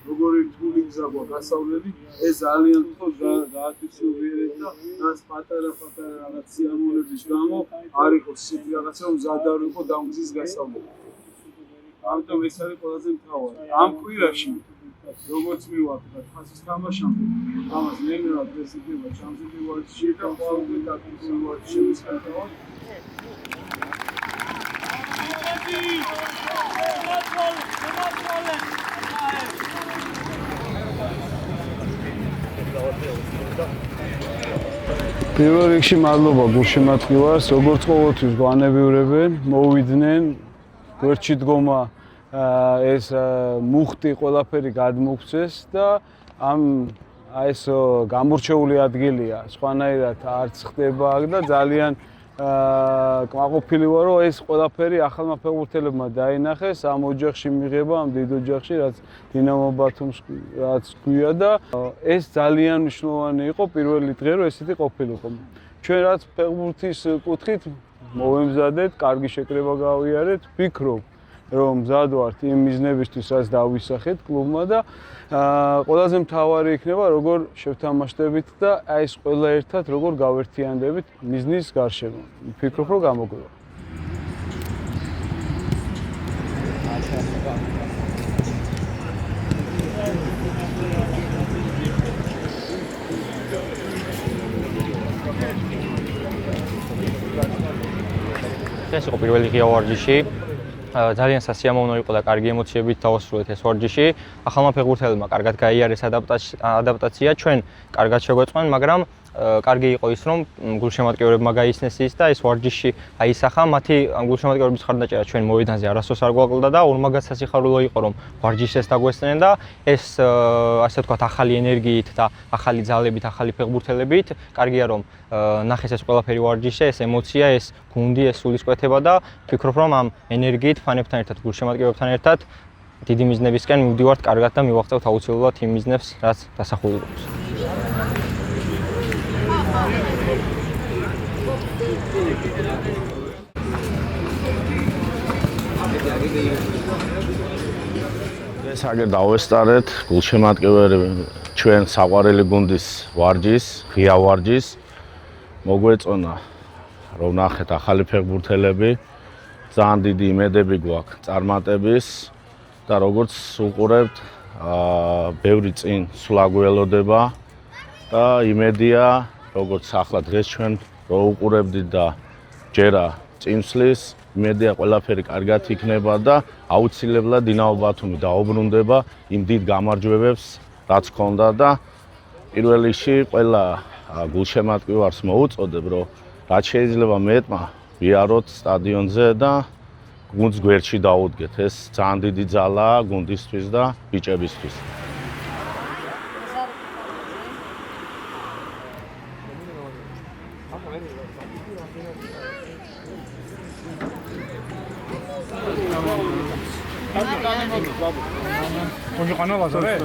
როგორი რთული გზა გვაქვს გასავლელი, ეს ძალიან თქოს გაათვისებიერეთ და რაც პატარა რაღაც სიამოვნების გამო არ იყოს ისეთი რაღაცა, რომ მზად არ იყო დამგზის გასავლელი. ამიტომ ეს არის ყველაზე მთავარი. ამ კვირაში როგორც მივაკეთე ფასის თამაშამდე, ამას ნელა პრეზიდენტმა ჩამზიდი ვარჯიში და ყოველდღე ტაქტიკული ვარჯიშების განთავა. პირველ რიგში მადლობა გულშემატკივარს, როგორც ყოველთვის გვანებიურებენ, მოვიდნენ, გვერდში დგომა ეს მუხტი ყველაფერი გადმოგცეს და ამ ეს გამორჩეული ადგილია, სხვანაირად არც ხდება და ძალიან კმაყოფილი ვარ, რომ ეს ყველაფერი ახალმა ფეხბურთელებმა დაინახეს ამ ოჯახში მიღება, ამ დიდ ოჯახში, რაც დინამო ბათუმს რაც გვია და ეს ძალიან მნიშვნელოვანი იყო პირველი დღე, რომ ესეთი ყოფილიყო. ჩვენ რაც ფეხბურთის კუთხით მოვემზადეთ, კარგი შეკრება გავიარეთ, ვფიქრობ რომ მზად ვართ იმ მიზნებისთვის, რაც დავისახეთ კლუბმა და ყველაზე მთავარი იქნება როგორ შევთამაშდებით და აი ეს ყველა ერთად როგორ გავერთიანდებით მიზნის გარშემო. ვფიქრობ რომ გამოგვივა. ეს იყო პირველი ღია ვარჯიში. ძალიან სასიამოვნო იყო და კარგი ემოციებით დავასრულეთ ეს ვარჯიში. ახალმა ფეხბურთელებმა კარგად გაიარეს ადაპტაცია, ჩვენ კარგად შეგვეწყვნენ, მაგრამ კარგი იყო ის, რომ გულშემატკივრებმა გაიცნეს ის და ეს ვარჯიში აისახა. მათი გულშემატკივრების ხარდაჭერა ჩვენ მოედანზე არასდროს არ გვაკლდა და ორმაგად სასიხარულო იყო, რომ ვარჯიშს ეს დაგვესწნენ და ეს ასე ვთქვათ, ახალი ენერგიით და ახალი ძალებით, ახალი ფეხბურთელებით, კარგია რომ ნახეს ეს ყველაფერი ვარჯიშზე, ეს ემოცია, ეს გუნდი, ეს სულისკვეთება და ვფიქრობ, რომ ამ ენერგიით ფანებთან ერთად, გულშემატკივრებთან ერთად დიდი მიზნებისკენ მივდივართ კარგად და მივაღწევთ აუცილებლად იმ მიზნებს, რაც დასახული გვაქვს. ეს აგერ დავესტარეთ გულშემატკივარი ჩვენ საყვარელი გუნდის ვარჯიშს, ღია ვარჯიშს. მოგვეწონა რომ ნახეთ ახალი ფეხბურთელები, ძალიან დიდი იმედები გვაქვს წარმატების და როგორც უყურებთ, ბევრი წინ სულ აგველოდება და იმედია როგორც ახლა დღეს ჩვენ რო უყურებდით და ჯერა წინსვლის, იმედია ყველაფერი კარგად იქნება და აუცილებლად დინამო ბათუმი დაუბრუნდება იმ დიდ გამარჯვებებს, რაც ჰქონდა და პირველ რიგში ყველა გულშემატკივარს მოუწოდებ, რომ რაც შეიძლება მეტმა ვიაროთ სტადიონზე და გუნდს გვერდში დაუდგეთ. ეს ძალიან დიდი ძალაა გუნდისთვის და ბიჭებისთვის. Oggi qua non la sapete?